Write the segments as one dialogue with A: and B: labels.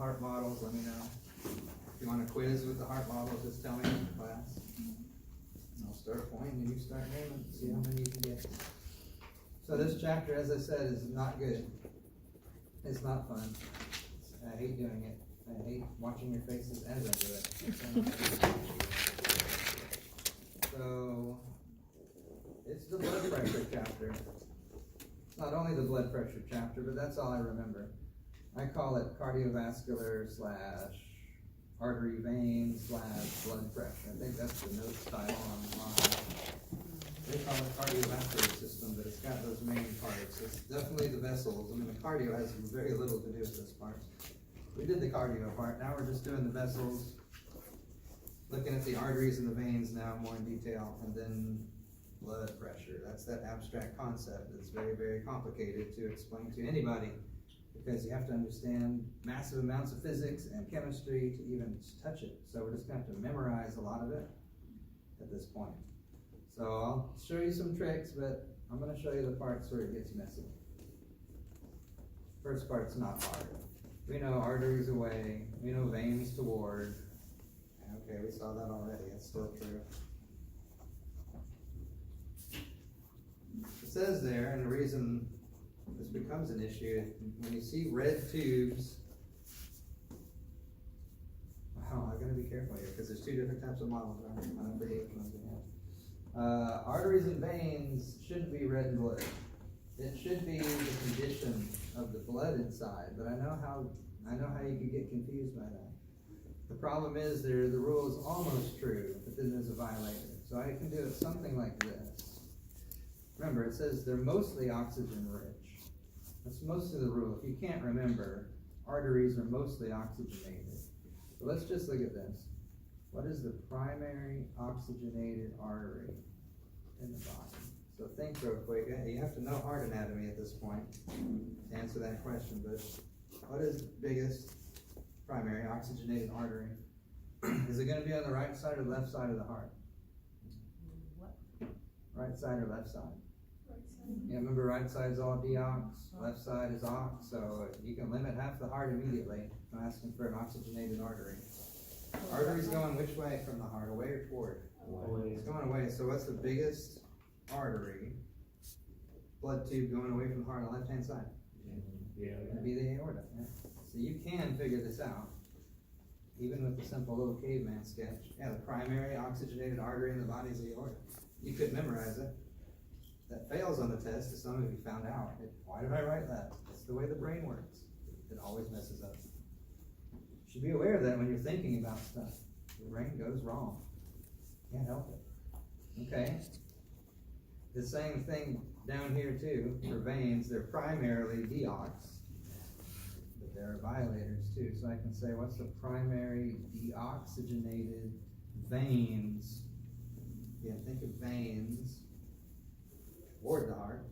A: heart models, let me know. If you want a quiz with the heart models, just tell me in class. And I'll start pointing and you start naming, see how many you can get. So this chapter, as I said, is not good. It's not fun. I hate doing it. I hate watching your faces as I do it. So, it's the blood pressure chapter. It's not only the blood pressure chapter, but that's all I remember. I call it cardiovascular / artery vein / blood pressure. I think that's the note style online. They call it cardiovascular system, but it's got those main parts. It's definitely the vessels. I mean, the cardio has very little to do with this part. We did the cardio part. Now we're just doing the vessels, looking at the arteries and the veins now more in detail, and then blood pressure. That's that abstract concept that's very, very complicated to explain to anybody, because you have to understand massive amounts of physics and chemistry to even touch it. So we're just going to have to memorize a lot of it at this point. So I'll show you some tricks, but I'm going to show you the parts where it gets messy. First part's not hard. We know arteries away, we know veins toward. Okay, we saw that already, it's still true. It says there, and the reason this becomes an issue, when you see red tubes, wow, I'm going to be careful here, because there's two different types of models, right? I don't forget which ones we have. Arteries and veins shouldn't be red and blue. It should be the condition of the blood inside, but I know how you could get confused by that. The problem is the rule is almost true, but then there's a violator. So I can do it something like this. Remember, it says they're mostly oxygen rich. That's mostly the rule. If you can't remember, arteries are mostly oxygenated. So let's just look at this. What is the primary oxygenated artery in the body? So think real quick. You have to know heart anatomy at this point to answer that question, but what is the biggest primary oxygenated artery? Is it going to be on the right side or left side of the heart?
B: What?
A: Right side or left side?
B: Right side.
A: Yeah, remember right side is all deox, left side is ox, so you can limit half the heart immediately. I'm asking for an oxygenated artery. Artery's going which way from the heart? Away or toward?
C: Away.
A: It's going away. So what's the biggest artery? Blood tube going away from the heart on the left-hand side?
C: Yeah.
A: It's going to be the aorta. Yeah. So you can figure this out, even with the simple little caveman sketch. Yeah, the primary oxygenated artery in the body is the aorta. You could memorize it. That fails on the test, as some of you found out. Why did I write that? That's the way the brain works. It always messes up. You should be aware of that when you're thinking about stuff. Your brain goes wrong. Can't help it. Okay? The same thing down here too, for veins, they're primarily deox, but there are violators too. So I can say, what's the primary deoxygenated veins? Yeah, think of veins toward the heart.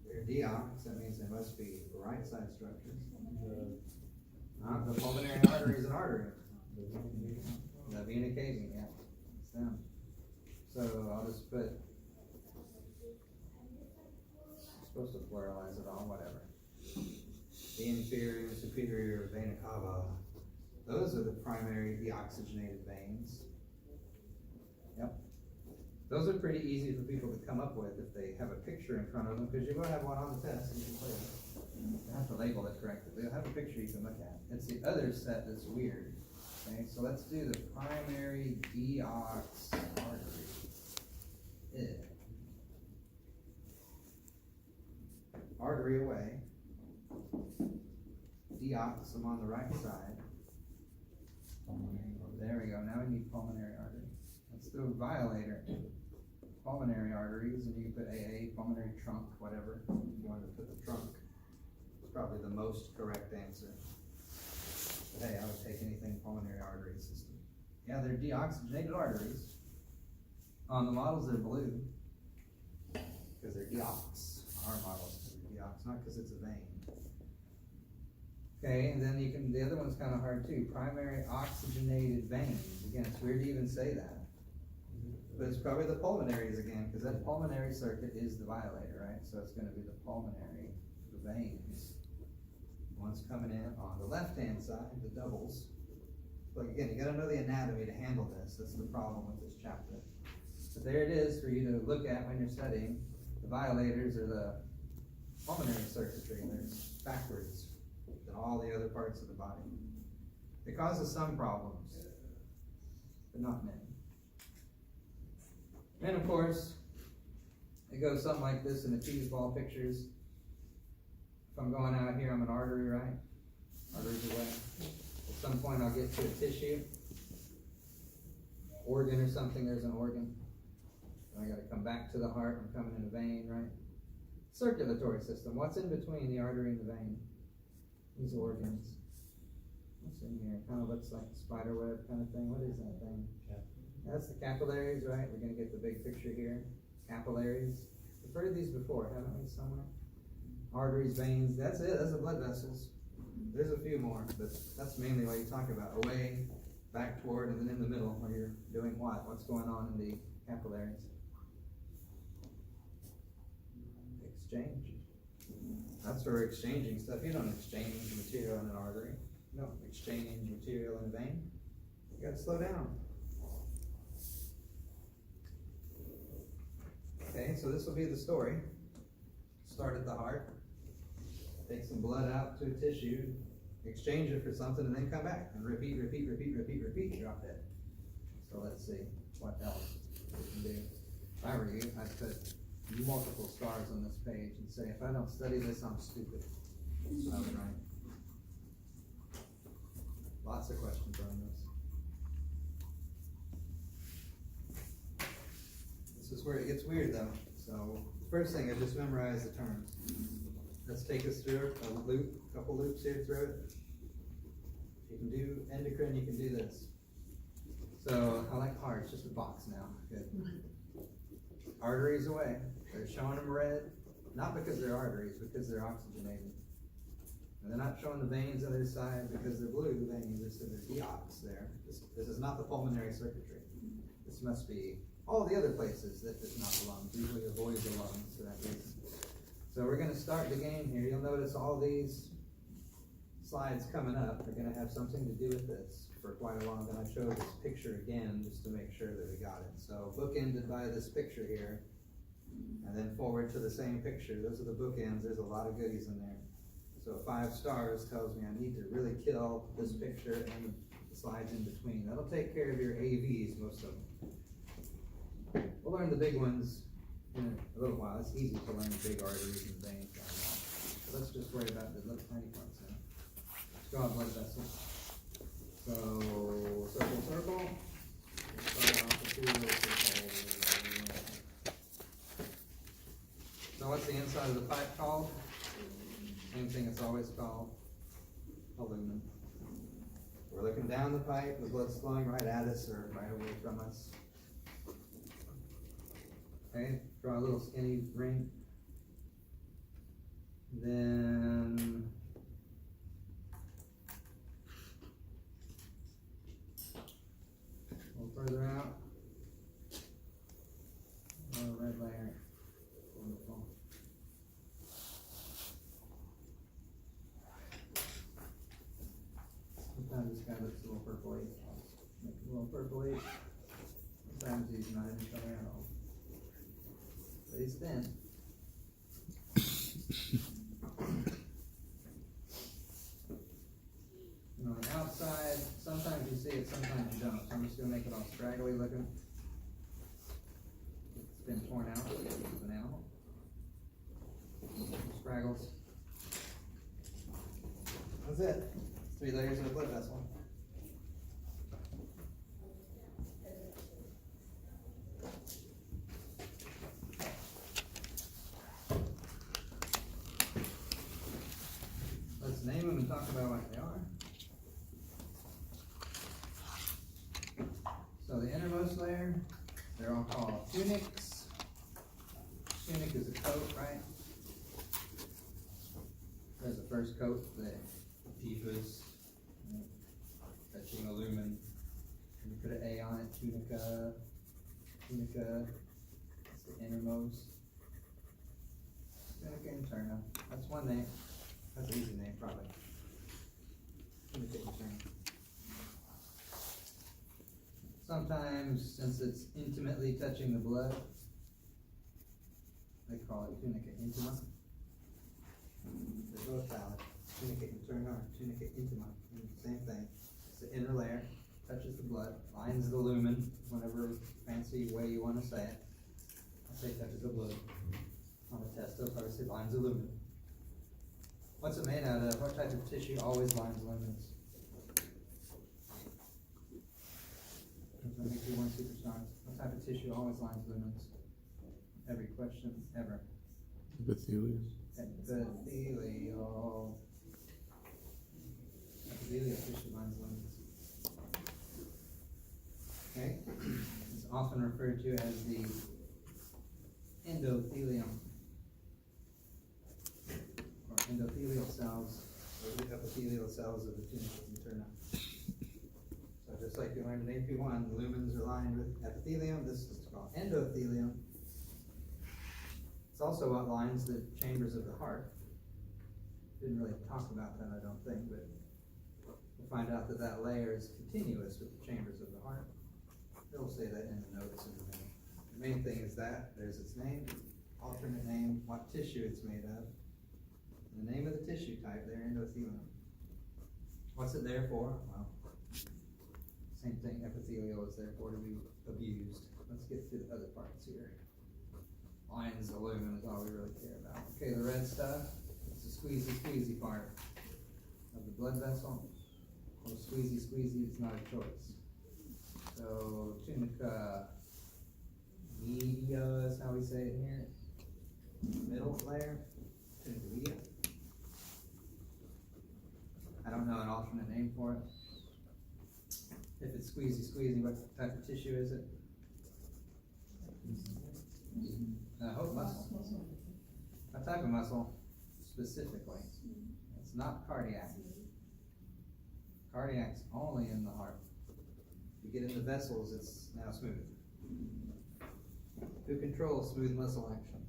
A: They're deox, that means they must be right side structures. The pulmonary artery is an artery. The vena cava, yeah, it's them. So I'll just put, I'm supposed to pluralize it all, whatever. The inferior and superior vena cava. Those are the primary deoxygenated veins. Yep. Those are pretty easy for people to come up with if they have a picture in front of them, because you will have one on the test and you can play with it. You have to label it correctly. They'll have a picture you can look at. It's the other set that's weird. Okay, so let's do the primary deox artery. Artery away. Deox, I'm on the right side. There we go. Now we need pulmonary artery. Let's do a violator. Pulmonary arteries, and you can put AA, pulmonary trunk, whatever. You wanted to put the trunk. It's probably the most correct answer. But hey, I would take anything pulmonary artery system. Yeah, they're deoxygenated arteries. On the models, they're blue because they're deox. Our models are deox, not because it's a vein. Okay, and then the other one's kind of hard too. Primary oxygenated veins. Again, it's weird to even say that. But it's probably the pulmonaries again, because that pulmonary circuit is the violator, right? So it's going to be the pulmonary, the veins. one's coming in on the left-hand side, the doubles. But again, you gotta know the anatomy to handle this, that's the problem with this chapter. But there it is for you to look at when you're studying. The violators are the pulmonary circuitry, and they're backwards than all the other parts of the body. It causes some problems, but not many. And of course, it goes something like this in the cheese ball pictures. If I'm going out here, I'm an artery, right? Arteries away. At some point I'll get to a tissue, organ or something, there's an organ. And I gotta come back to the heart, I'm coming in a vein, right? Circulatory system, what's in between the artery and the vein? These organs. What's in here? Kind of looks like a spider web kind of thing. What is that thing? That's the capillaries, right? We're gonna get the big picture here. Capillaries. We've heard of these before, haven't we, somewhere? Arteries, veins, that's it, that's the blood vessels. There's a few more, but that's mainly what you talk about. Away, back toward, and then in the middle, where you're doing what? What's going on in the capillaries? Exchange. That's where we're exchanging stuff. You don't exchange material in an artery. You don't exchange material in a vein. You gotta slow down. Okay, so this will be the story. Start at the heart. Take some blood out to a tissue, exchange it for something, and then come back and repeat, drop dead. So let's see what else we can do. If I were you, I'd put multiple stars on this page and say, if I don't study this, I'm stupid. That's what I would write. Lots of questions on this. This is where it gets weird though. So, first thing, I just memorized the terms. Let's take us through a loop, couple loops here through it. If you can do endocrine, you can do this. So, I like hearts, just a box now. Good. Arteries away. They're showing them red, not because they're arteries, because they're oxygenated. And they're not showing the veins on their side because they're blue veins, so there's deox there. This is not the pulmonary circuitry. This must be all the other places that is not the lungs. Usually avoid the lungs for that reason. So we're gonna start the game here. You'll notice all these slides coming up are gonna have something to do with this for quite a while. Then I show this picture again just to make sure that we got it. So bookended by this picture here, and then forward to the same picture. Those are the bookends. There's a lot of goodies in there. So 5 stars tells me I need to really kill this picture and the slides in between. That'll take care of your AVs, most of them. We'll learn the big ones in a little while. It's easy to learn the big arteries and veins. So let's just worry about the little tiny parts now. Let's go on blood vessels. So, circle. We'll start off with 2 little circles. So what's the inside of the pipe called? Same thing it's always called, a lumen. We're looking down the pipe, the blood's flowing right at us or right away from us. Okay, draw a little skinny ring. Then a little further out, a red layer. Wonderful. Sometimes this guy looks a little purpley. Make it a little purpley. Sometimes he's not in color at all. But he's thin. And on the outside, sometimes you see it, sometimes you don't. So I'm just going to make it all scraggly looking. It's been torn out with an animal. Scraggles. That's it. 3 layers of a blood vessel. Let's name them and talk about what they are. So the innermost layer, they're all called tunics. Tunic is a coat, right? There's the first coat, the epiphysis, touching a lumen. And you put an A on it, tunica. Tunica, that's the innermost. Tunica interna, that's one name. That's an easy name, probably. sometimes, since it's intimately touching the blood, they call it tunica intima. They're both valid. Tunica interna or tunica intima, same thing. It's the inner layer, touches the blood, lines the lumen, whatever fancy way you want to say it. I say touches the blood. On a test, they'll probably say lines the lumen. What's it made out of? What type of tissue always lines lumens? That makes you one superstars. What type of tissue always lines lumens? Every question ever.
C: Epithelium.
A: Epithelial. Epithelial tissue lines lumens. Okay? It's often referred to as the endothelium. Or endothelial cells, or the epithelial cells of the tunica interna. So just like you learned in AP1, the lumens are lined with epithelium, this is called endothelium. It's also what lines the chambers of the heart. Didn't really talk about that, I don't think, but we'll find out that that layer is continuous with the chambers of the heart. It'll say that in the notes in a minute. The main thing is that, there's its name, alternate name, what tissue it's made of, and the name of the tissue type there, endothelium. What's it there for? Well, same thing, epithelial is there for to be abused. Let's get to the other parts here. Lines, the lumen is all we really care about. Okay, the red stuff, it's the squeezy part of the blood vessel. Or squeezy is not a choice. So, tunica media is how we say it here. Middle layer, tunica media. I don't know an alternate name for it. If it's squeezy, what type of tissue is it? I hope muscle. What type of muscle specifically? It's not cardiac. Cardiac's only in the heart. You get in the vessels, it's now smooth. Who controls smooth muscle action?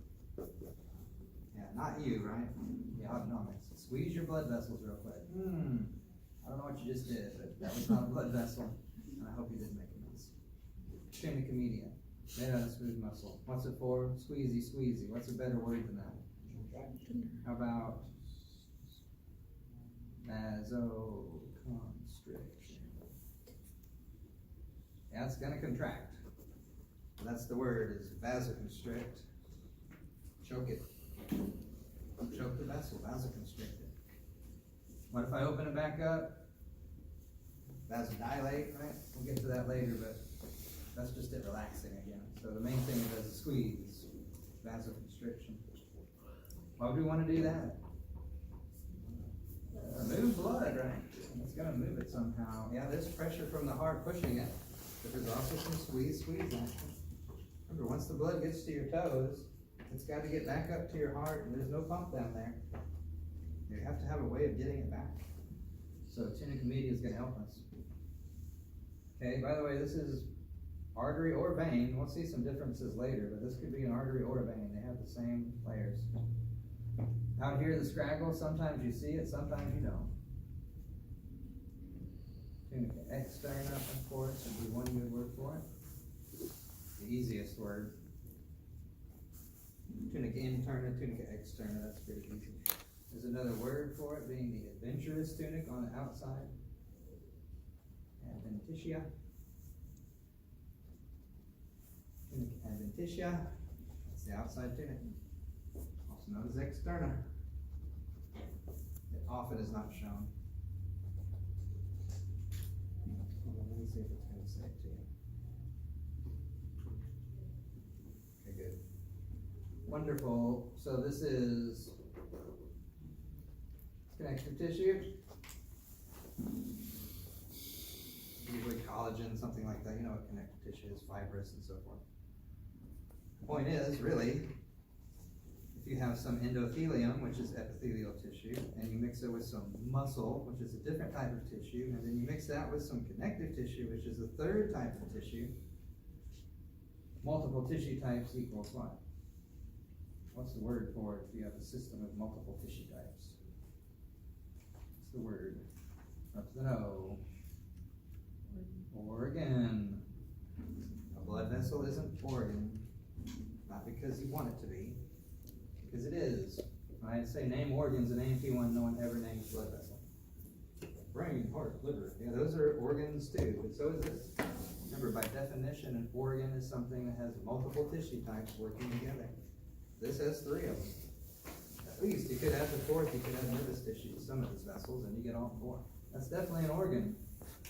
A: Yeah, not you, right? The autonomics. Squeeze your blood vessels real quick. I don't know what you just did, but that was not a blood vessel, and I hope you didn't make a mess. Tunica media, made out of smooth muscle. What's it for? Squeezy. What's a better word than that? How about vasoconstriction? Yeah, it's gonna contract. That's the word, is vasoconstrict. Choke it. Choke the vessel, vasoconstrict it. What if I open it back up? Vasodilate, right? We'll get to that later, but that's just it relaxing again. So the main thing is a squeeze, vasoconstriction. Why would we want to do that? Move blood, right? It's gonna move it somehow. Yeah, there's pressure from the heart pushing it, but there's also some squeeze action. Remember, once the blood gets to your toes, it's got to get back up to your heart, and there's no pump down there. You have to have a way of getting it back. So tunica media is going to help us. Okay, by the way, this is artery or vein. We'll see some differences later, but this could be an artery or a vein. They have the same layers. Out here, the scraggle, sometimes you see it, sometimes you don't. Tunica externa, of course, would be one good word for it. The easiest word. Tunica interna, tunica externa, that's pretty easy. There's another word for it, being the adventurous tunic on the outside. Adventitia. Tunica adventitia, that's the outside tunic. Also known as externa. It often is not shown. Hold on, let me see if it's going to say it to you. Okay, good. Wonderful. So this is connective tissue. Usually collagen, something like that. You know what connective tissue is, fibrous and so forth. The point is, really, if you have some endothelium, which is epithelial tissue, and you mix it with some muscle, which is a different type of tissue, and then you mix that with some connective tissue, which is a third type of tissue, multiple tissue types equals what? What's the word for it if you have a system of multiple tissue types? What's the word? Up to the O. Organ. vessel isn't organ, not because you want it to be, because it is. When I say name organs in AMP1, no one ever names blood vessel. Brain, heart, liver, yeah, those are organs too, but so is this. Remember, by definition, an organ is something that has multiple tissue types working together. This has 3 of them. At least, you could add the 4th, you could add nervous tissue to some of these vessels, and you get all 4. That's definitely an organ.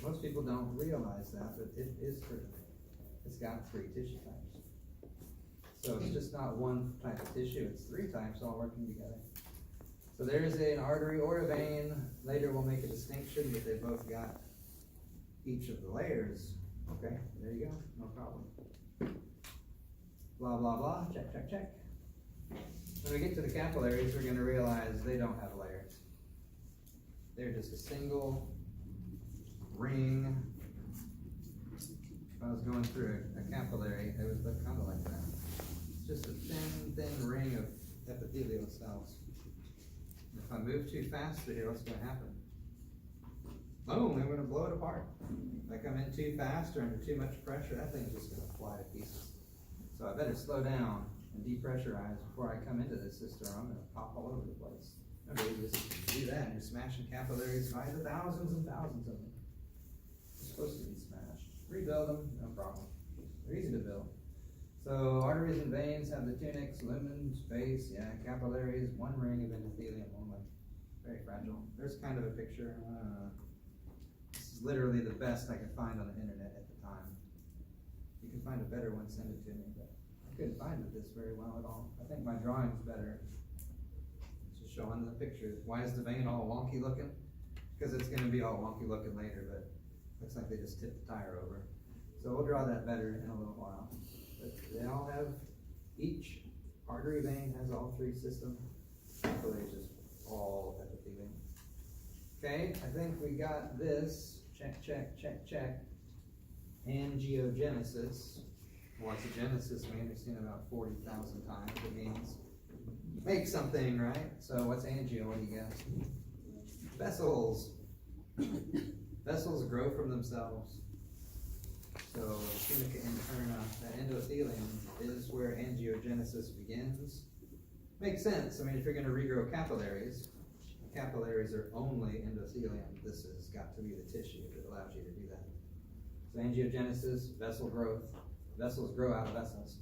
A: Most people don't realize that, but it is true. It's got 3 tissue types. So it's just not one type of tissue, it's 3 types all working together. So there's an artery or a vein. Later we'll make a distinction, but they both got each of the layers. Okay, there you go, no problem. Blah, blah, blah, check, check, check. When we get to the capillaries, we're gonna realize they don't have layers. They're just a single ring. If I was going through a capillary, it would look kind of like that. It's just a thin ring of epithelial cells. If I move too fast through here, what's gonna happen? Boom, I'm gonna blow it apart. If I come in too fast or under too much pressure, that thing's just gonna fly to pieces. So I better slow down and depressurize before I come into this system, or I'm gonna pop all over the place. Remember, you just do that and you're smashing capillaries by the thousands and thousands of them. They're supposed to be smashed. Rebuild them, no problem. They're easy to build. So arteries and veins have the tunics, lumens, base, yeah, capillaries, 1 ring of endothelium only. Very fragile. There's kind of a picture. This is literally the best I could find on the internet at the time. If you can find a better one, send it to me, but I couldn't find this very well at all. I think my drawing's better. It's just showing the picture. Why is the vein all wonky looking? Because it's gonna be all wonky looking later, but looks like they just tipped the tire over. So we'll draw that better in a little while. But they all have, each artery vein has all 3 systems. Capillaries just all epithelium. Okay, I think we got this. Check, check, check, check. Angiogenesis. What's a genesis mean? We've seen about 40,000 times. It means make something, right? So what's angio? What do you guess? Vessels. Vessels grow from themselves. So tunica interna, that endothelium is where angiogenesis begins. Makes sense. I mean, if you're going to regrow capillaries are only endothelium. This has got to be the tissue that allows you to do that. So angiogenesis, vessel growth. Vessels grow out of vessels.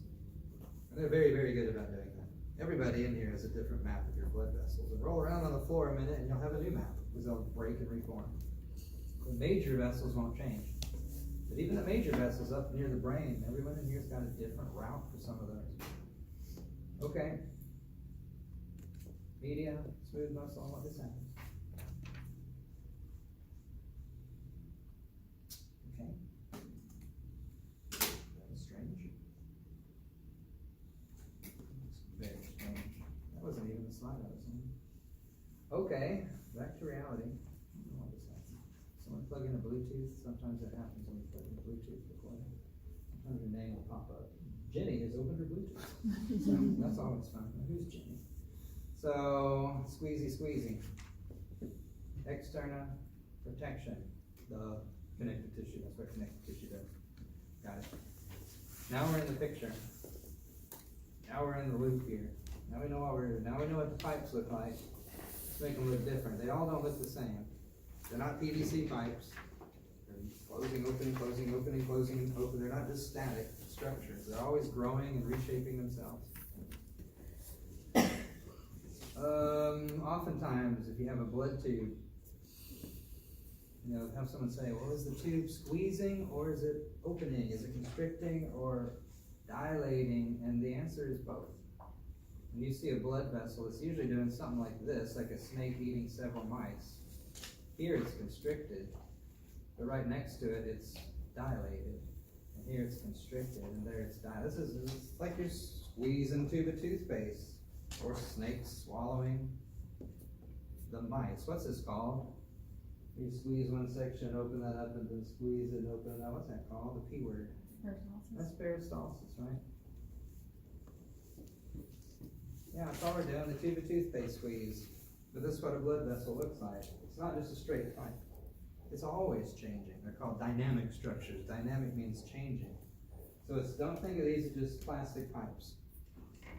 A: And they're very, very good about doing that. Everybody in here has a different map of your blood vessels. And roll around on the floor a minute and you'll have a new map because they'll break and reform. The major vessels won't change. But even the major vessels up near the brain, everyone in here's got a different route for some of those. Okay. Media, smooth muscle, what this happens. Okay. That was strange. Very strange. That wasn't even the slide I was on. Okay, back to reality. I don't know what just happened. Someone plug in a Bluetooth. Sometimes that happens when you plug in a Bluetooth recording. Sometimes your name will pop up. Jenny has opened her Bluetooth. So that's always fun. Who's Jenny? So, squeezy. Externa protection, the connective tissue. That's what connective tissue does. Got it. Now we're in the picture. Now we're in the loop here. Now we know what the pipes look like. Let's make them look different. They all don't look the same. They're not PVC pipes. They're closing, opening, closing, opening, closing, open. They're not just static structures. They're always growing and reshaping themselves. Oftentimes, if you have a blood tube, have someone say, well, is the tube squeezing or is it opening? Is it constricting or dilating? And the answer is both. When you see a blood vessel, it's usually doing something like this, like a snake eating several mice. Here it's constricted, but right next to it, it's dilated. And here it's constricted, and there it's dilated. It's like you're squeezing a tube of toothpaste. Or snakes swallowing the mice. What's this called? You squeeze one section, open that up, and then squeeze it and open it up. What's that called? The P word.
B: Peristalsis.
A: That's peristalsis, right? Yeah, that's all we're doing, the tube of toothpaste squeeze. But this is what a blood vessel looks like. It's not just a straight pipe. It's always changing. They're called dynamic structures. Dynamic means changing. So don't think of these as just plastic pipes.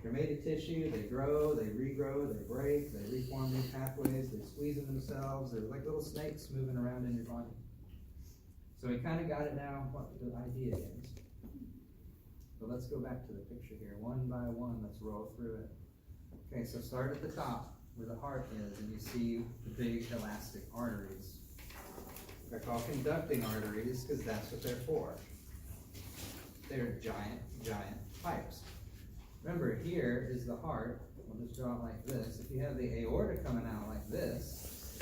A: They're made of tissue, they grow, they regrow, they break, they reform new pathways, they squeeze in themselves, they're like little snakes moving around in your body. So we kind of got it now, what the idea is. So let's go back to the picture here, one by one, let's roll through it. Okay, so start at the top where the heart is, and you see the big elastic arteries. They're called conducting arteries because that's what they're for. They're giant, giant pipes. Remember, here is the heart. We'll just draw it like this. If you have the aorta coming out like this,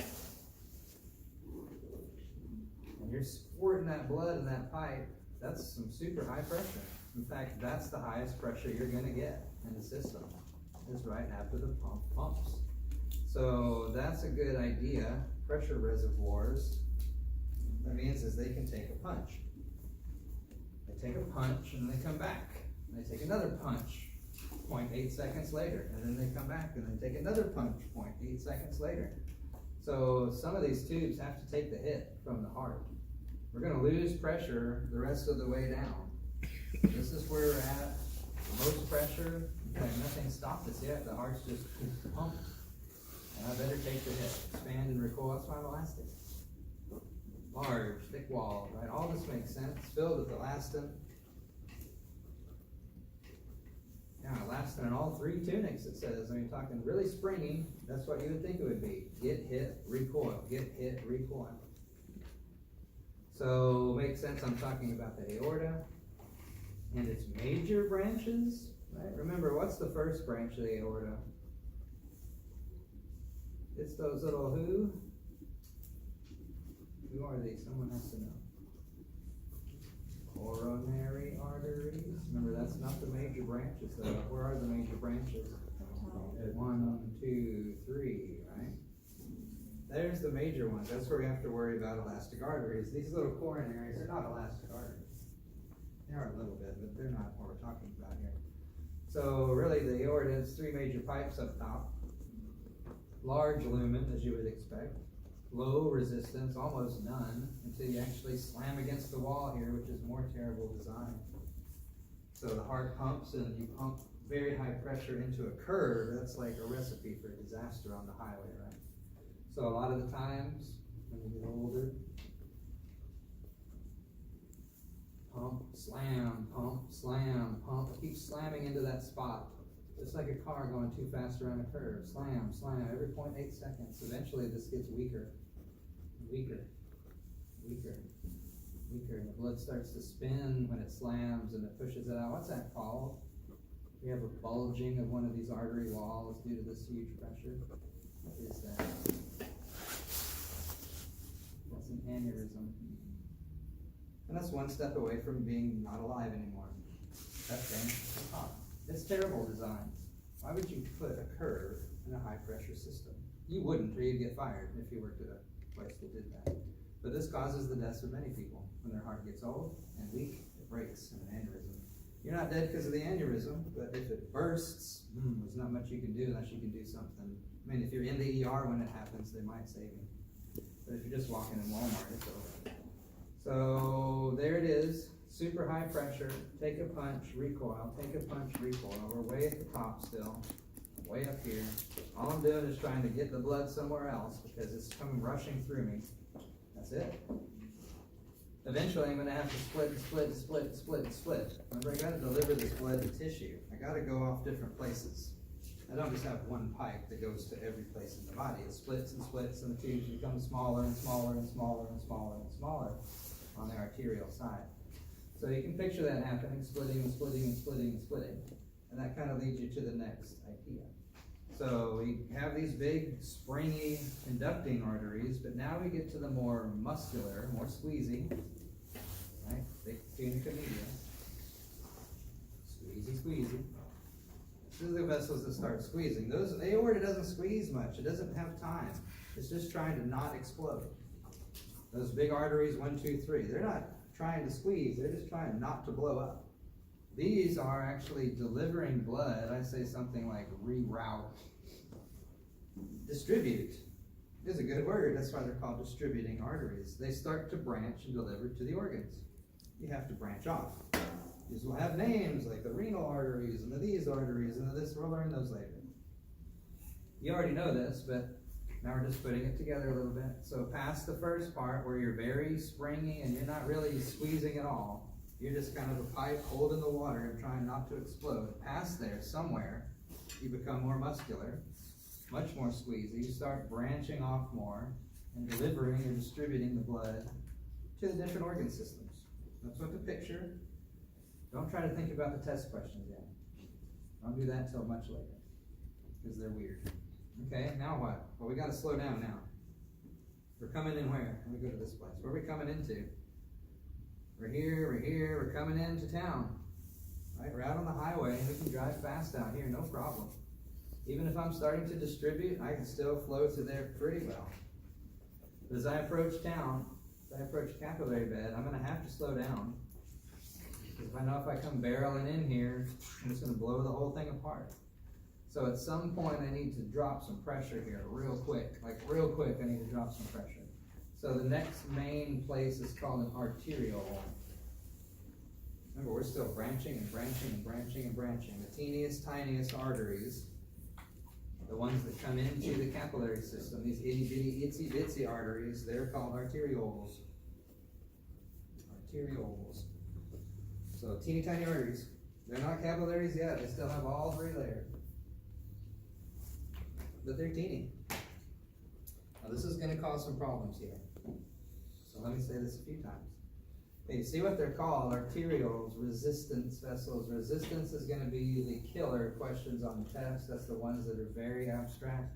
A: and you're squirting that blood in that pipe, that's some super high pressure. In fact, that's the highest pressure you're going to get in the system, is right after the pumps. So that's a good idea. Pressure reservoirs, that means is they can take a punch. They take a punch and they come back. And they take another punch, 0.8 seconds later, and then they come back and they take another punch, 0.8 seconds later. So some of these tubes have to take the hit from the heart. We're going to lose pressure the rest of the way down. This is where we're at. Most pressure, nothing stopped us yet. The heart's just pumped. And I better take the hit. Expand and recoil. That's why I'm elastic. Large, thick wall, right? All this makes sense. Filled with elastin. Yeah, elastin in all three tunics, it says. I mean, talking really springy. That's what you would think it would be. Get hit, recoil. Get hit, recoil. So, makes sense. I'm talking about the aorta and its major branches, right? Remember, what's the first branch of the aorta? It's those little who? Who are these? Someone has to know. Coronary arteries. Remember, that's not the major branches, though. Where are the major branches? 1, 2, 3, right? There's the major ones. That's where we have to worry about elastic arteries. These little coronaries are not elastic arteries. They are a little bit, but they're not what we're talking about here. So really the aorta is 3 major pipes up top. Large lumen, as you would expect. Low resistance, almost none, until you actually slam against the wall here, which is more terrible design. So the heart pumps and you pump very high pressure into a curve. That's like a recipe for disaster on the highway, right? So a lot of the times, when you get older, pump, slam, it keeps slamming into that spot. It's like a car going too fast around a curve. Slam, every 0.8 seconds. Eventually this gets weaker, and the blood starts to spin when it slams and it pushes it out. What's that called? We have a bulging of one of these artery walls due to this huge pressure. What is that? That's an aneurysm. And that's one step away from being not alive anymore. That thing, it's terrible design. Why would you put a curve in a high pressure system? You wouldn't, or you'd get fired if you worked at a place that did that. But this causes the deaths of many people. When their heart gets old and weak, it breaks in an aneurysm. You're not dead because of the aneurysm, but if it bursts, there's not much you can do unless you can do something. I mean, if you're in the ER when it happens, they might save you. But if you're just walking in Walmart, it's over. So there it is, super high pressure, take a punch, recoil, take a punch, recoil. We're way at the top still, way up here. All I'm doing is trying to get the blood somewhere else because it's coming rushing through me. That's it. Eventually I'm gonna have to split. Remember, I gotta deliver this blood to tissue. I gotta go off different places. I don't just have one pipe that goes to every place in the body. It splits and splits, and the tubes become smaller and smaller and smaller and smaller and smaller on the arterial side. So you can picture that happening, splitting and splitting and splitting and splitting. And that kind of leads you to the next idea. So we have these big, springy, conducting arteries, but now we get to the more muscular, more squeezy, right? Big tunica media. Squeezy. This is the vessels that start squeezing. The aorta doesn't squeeze much. It doesn't have time. It's just trying to not explode. Those big arteries, 1, 2, 3, they're not trying to squeeze. They're just trying not to blow up. These are actually delivering blood. I say something like reroute. Distribute is a good word. That's why they're called distributing arteries. They start to branch and deliver to the organs. You have to branch off. These will have names like the renal arteries and the these arteries and the this, we'll learn those later. You already know this, but now we're just putting it together a little bit. So past the first part where you're very springy and you're not really squeezing at all, you're just kind of a pipe holding the water and trying not to explode. Past there, somewhere, you become more muscular, much more squeezy. You start branching off more and delivering or distributing the blood to the different organ systems. That's what the picture. Don't try to think about the test questions yet. Don't do that till much later, because they're weird. Okay, now what? Well, we gotta slow down now. We're coming in where? Let me go to this place. Where are we coming into? We're here, we're coming into town. Right, we're out on the highway, we can drive fast out here, no problem. Even if I'm starting to distribute, I can still flow through there pretty well. But as I approach town, as I approach capillary bed, I'm gonna have to slow down. Because I know if I come barreling in here, I'm just gonna blow the whole thing apart. So at some point I need to drop some pressure here real quick. Like real quick I need to drop some pressure. So the next main place is called an arteriole. Remember, we're still branching and branching and branching and branching. The teeniest, tiniest arteries, the ones that come into the capillary system, these itty bitty, itsy bitsy arteries, they're called arterioles. Arterioles. So teeny tiny arteries. They're not capillaries yet, they still have all three layers. But they're teeny. Now this is gonna cause some problems here. So let me say this a few times. Okay, you see what they're called, arterioles, resistance vessels. Resistance is gonna be the killer questions on the test. That's the ones that are very abstract.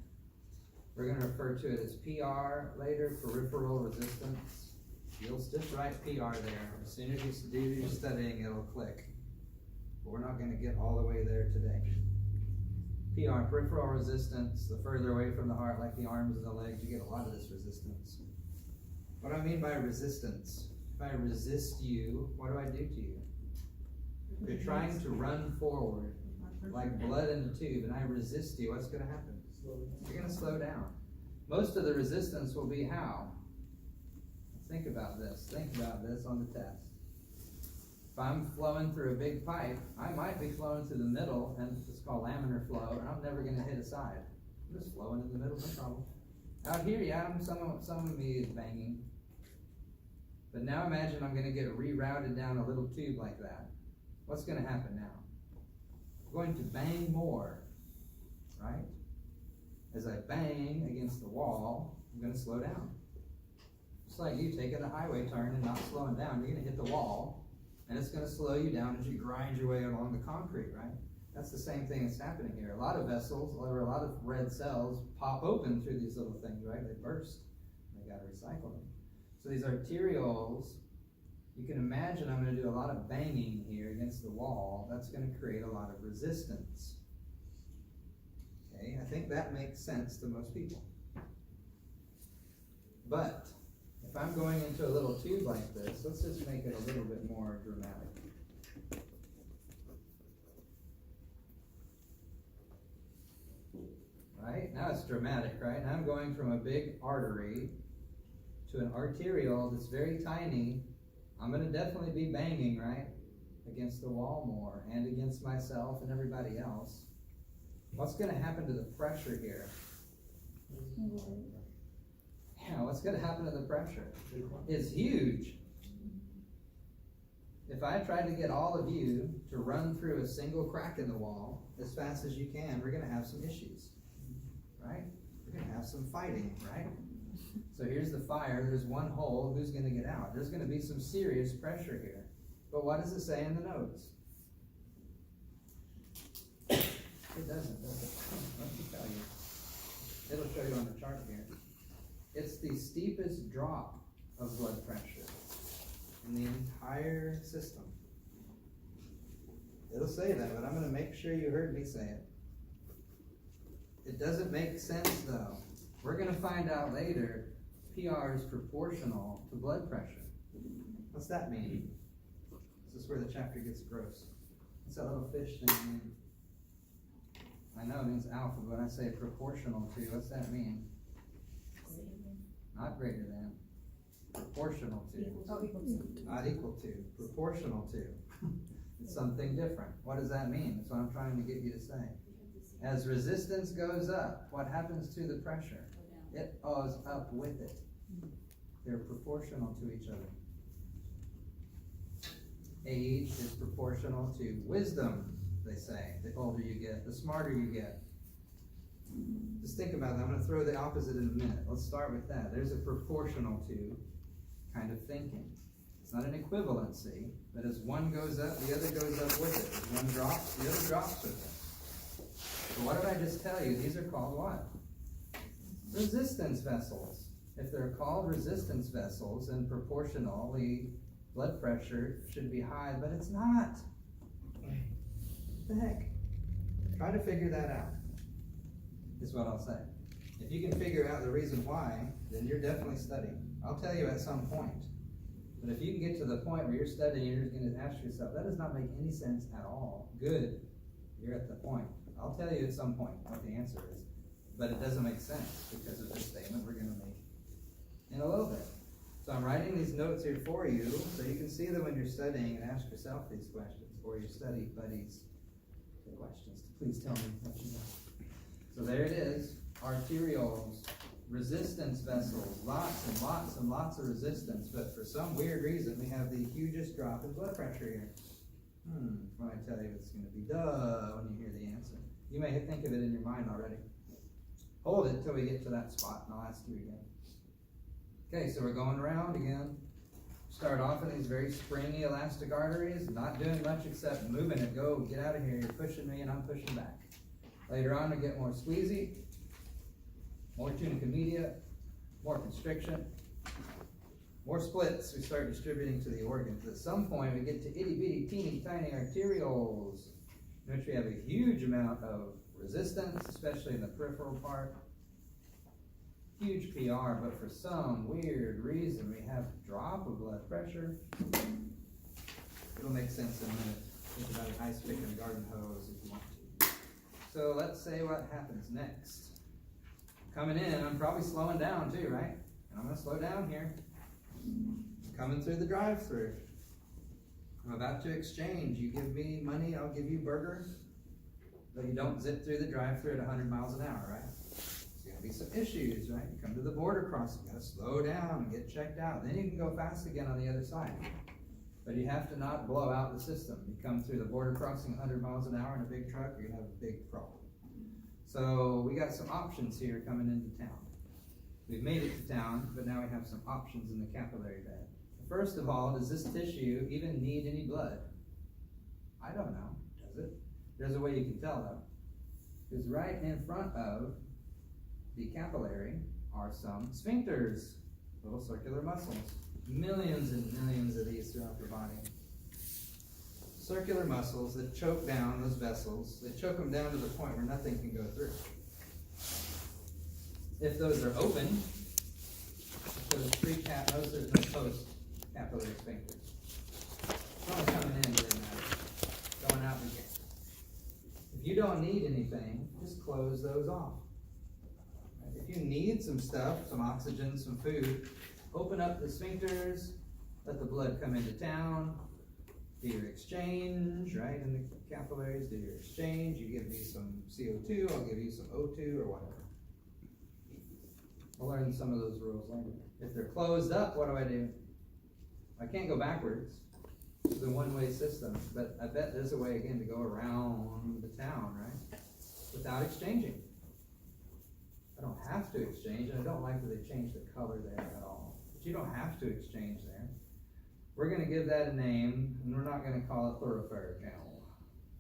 A: We're gonna refer to it as PR later, peripheral resistance. You'll just write PR there. As soon as you do your studying, it'll click. But we're not gonna get all the way there today. PR, peripheral resistance, the further away from the heart, like the arms and the legs, you get a lot of this resistance. What do I mean by resistance? If I resist you, what do I do to you? If you're trying to run forward, like blood in a tube, and I resist you, what's gonna happen? You're gonna slow down. Most of the resistance will be how? Think about this on the test. If I'm flowing through a big pipe, I might be flowing through the middle, and it's called laminar flow, and I'm never going to hit a side. I'm just flowing in the middle, no problem. Out here, yeah, some of me is banging. But now imagine I'm going to get rerouted down a little tube like that. What's going to happen now? I'm going to bang more, right? As I bang against the wall, I'm going to slow down. Just like you taking a highway turn and not slowing down, you're going to hit the wall. And it's going to slow you down as you grind your way along the concrete, right? That's the same thing that's happening here. A lot of vessels, or a lot of red cells, pop open through these little things, right? They burst. They got to recycle them. So these arterioles, you can imagine I'm going to do a lot of banging here against the wall. That's going to create a lot of resistance. Okay, I think that makes sense to most people. But if I'm going into a little tube like this, let's just make it a little bit more dramatic. Right? Now it's dramatic, right? Now I'm going from a big artery to an arteriole that's very tiny. I'm going to definitely be banging, right? Against the wall more, and against myself and everybody else. What's going to happen to the pressure here? Yeah, what's going to happen to the pressure? It's huge. If I try to get all of you to run through a single crack in the wall as fast as you can, we're going to have some issues, right? We're going to have some fighting, right? So here's the fire. There's one hole. Who's going to get out? There's going to be some serious pressure here. But what does it say in the notes? It doesn't, does it? Let me tell you. It'll show you on the chart here. It's the steepest drop of blood pressure in the entire system. It'll say that, but I'm going to make sure you heard me say it. It doesn't make sense though. We're going to find out later PR is proportional to blood pressure. What's that mean? This is where the chapter gets gross. What's that little fish thing mean? I know it means alpha, but when I say proportional to, what's that mean? Not greater than. Proportional to.
B: Oh, equal to.
A: Not equal to. Proportional to. It's something different. What does that mean? That's what I'm trying to get you to say. As resistance goes up, what happens to the pressure? It goes up with it. They're proportional to each other. Age is proportional to wisdom, they say. The older you get, the smarter you get. Just think about that. I'm going to throw the opposite in a minute. Let's start with that. There's a proportional to kind of thinking. It's not an equivalency, but as one goes up, the other goes up with it. As one drops, the other drops with it. So what did I just tell you? These are called what? Resistance vessels. If they're called resistance vessels, then proportionally blood pressure should be high, but it's not. What the heck? Try to figure that out, is what I'll say. If you can figure out the reason why, then you're definitely studying. I'll tell you at some point. But if you can get to the point where you're studying, you're just going to ask yourself, that does not make any sense at all. Good. You're at the point. I'll tell you at some point what the answer is. But it doesn't make sense because of this statement we're going to make in a little bit. So I'm writing these notes here for you so you can see them when you're studying and ask yourself these questions, or your study buddies the questions. Please tell me what you know. So there it is. Arterioles, resistance vessels, lots and lots and lots of resistance, but for some weird reason we have the hugest drop in blood pressure here. When I tell you it's going to be duh when you hear the answer. You may think of it in your mind already. Hold it till we get to that spot and I'll ask you again. Okay, so we're going around again. Start off in these very springy elastic arteries, not doing much except moving it. Go, get out of here, you're pushing me and I'm pushing back. Later on we get more squeezy, more tunica media, more constriction, more splits. We start distributing to the organs. At some point we get to itty bitty teeny tiny arterioles, in which we have a huge amount of resistance, especially in the peripheral part. Huge PR, but for some weird reason we have a drop of blood pressure. It'll make sense in a minute. Think about an ice pick and a garden hose if you want to. So let's say what happens next. Coming in, I'm probably slowing down too, right? And I'm going to slow down here. Coming through the drive-thru. I'm about to exchange. You give me money, I'll give you burger. But you don't zip through the drive-thru at 100 miles an hour, right? There's going to be some issues, right? You come to the border crossing, you got to slow down and get checked out. Then you can go fast again on the other side. But you have to not blow out the system. You come through the border crossing 100 miles an hour in a big truck, you're going to have a big problem. So we got some options here coming into town. We've made it to town, but now we have some options in the capillary bed. First of all, does this tissue even need any blood? I don't know, does it? There's a way you can tell though. Because right in front of the capillary are some sphincters, little circular muscles. Millions and millions of these throughout the body. Circular muscles that choke down those vessels. They choke them down to the point where nothing can go through. If those are open, so there's pre-cap, notice there's no post-capillary sphincters. It's only coming in, doesn't matter. Going out again. If you don't need anything, just close those off. If you need some stuff, some oxygen, some food, open up the sphincters, let the blood come into town, do your exchange, right, in the capillaries, do your exchange. You give me some CO2, I'll give you some O2 or whatever. We'll learn some of those rules later. If they're closed up, what do? I can't go backwards. It's a one-way system, but I bet there's a way again to go around the town, right, without exchanging. I don't have to exchange, and I don't like that they changed the color there at all. But you don't have to exchange there. We're going to give that a name, and we're not going to call it thoroughfare channel.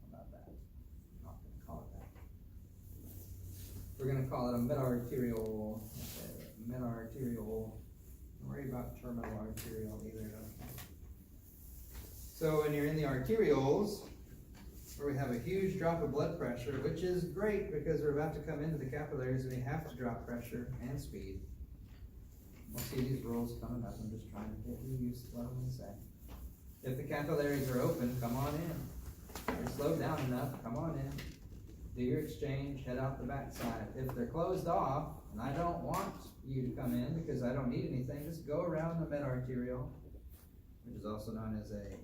A: How about that? We're not going to call it that. We're going to call it a meta-arterial. Meta-arterial. Don't worry about terminal arterial either. So when you're in the arterioles, where we have a huge drop of blood pressure, which is great because we're about to come into the capillaries and we have to drop pressure and speed. We'll see these rules coming up. I'm just trying to get you used to what I'm going to say. If the capillaries are open, come on in. If you're slowed down enough, come on in. Do your exchange, head out the back side. If they're closed off, and I don't want you to come in because I don't need anything, just go around the meta-arterial, which is also known as a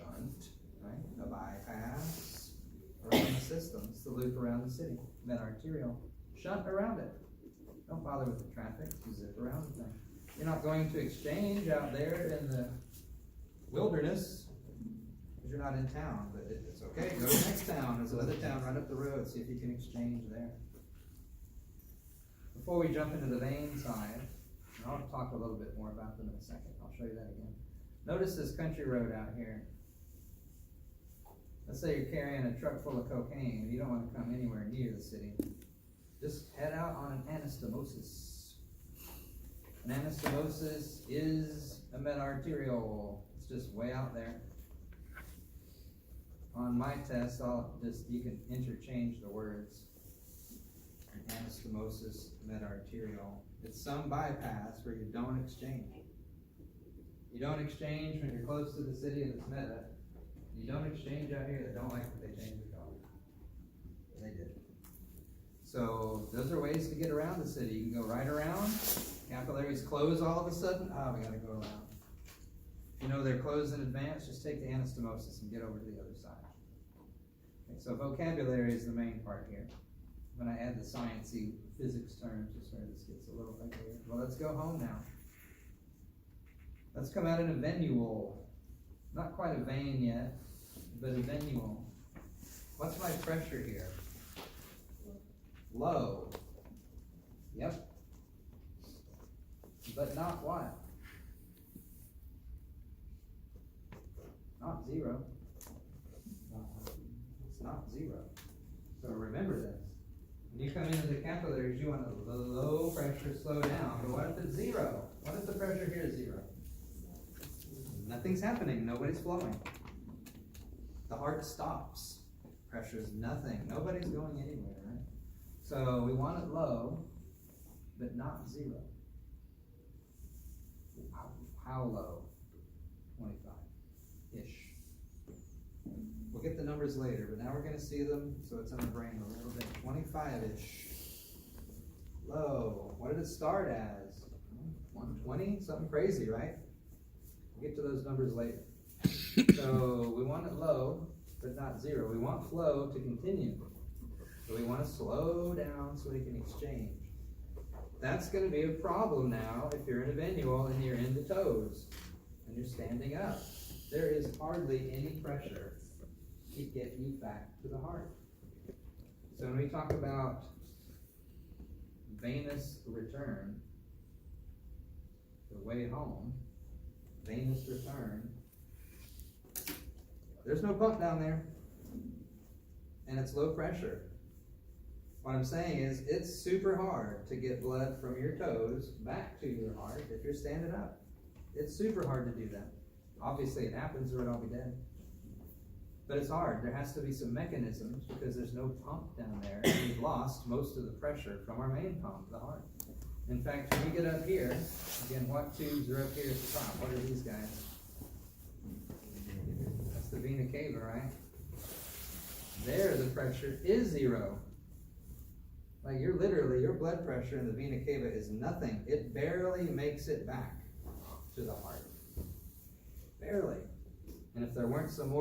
A: shunt, right? A bypass around the system. It's the loop around the city. Then arterial, shunt around it. Don't bother with the traffic, you zip around the thing. You're not going to exchange out there in the wilderness, because you're not in town, but it's okay, go to the next town, there's another town right up the road, see if you can exchange there. Before we jump into the vein side, and I'll talk a little bit more about them in a second, I'll show you that again. Notice this country road out here. Let's say you're carrying a truck full of cocaine, and you don't want to come anywhere near the city. Just head out on an anastomosis. An anastomosis is a metarterial. It's just way out there. On my test, you can interchange the words. Anastomosis, metarterial. It's some bypass where you don't exchange. You don't exchange when you're close to the city and it's meta. You don't exchange out here. They don't like that they changed the color. They did. So those are ways to get around the city. You can go right around. Capillaries close all of a sudden. Ah, we gotta go around. If you know they're closed in advance, just take the anastomosis and get over to the other side. Okay, so vocabulary is the main part here. When I add the sciencey physics terms, is where this gets a little uglier. Well, let's go home now. Let's come out in a venule. Not quite a vein yet, but a venule. What's my pressure here? Low. Yep. But not what? Not zero. It's not zero. So remember this. When you come into the capillaries, you want a low pressure slow down. But what if it's zero? What if the pressure here is zero? Nothing's happening. Nobody's flowing. The heart stops. Pressure is nothing. Nobody's going anywhere, right? So we want it low, but not zero. How low? 25-ish. We'll get the numbers later, but now we're going to see them, so it's in our brain a little bit. 25-ish. Low. What did it start as? 120? Something crazy, right? We'll get to those numbers later. So we want it low, but not zero. We want flow to continue. So we want to slow down so we can exchange. That's going to be a problem now if you're in a venule and you're in the toes and you're standing up. There is hardly any pressure to get you back to the heart. So when we talk about venous return, the way home, venous return, there's no pump down there, and it's low pressure. What I'm saying is, it's super hard to get blood from your toes back to your heart if you're standing up. It's super hard to do that. Obviously it happens or I'll be dead. But it's hard. There has to be some mechanisms because there's no pump down there, and we've lost most of the pressure from our main pump, the heart. In fact, when you get up here, again, what tubes are up here at the top? What are these guys? That's the vena cava, right? There, the pressure is zero. Like your blood pressure in the vena cava is nothing. It barely makes it back to the heart. Barely. And if there weren't some more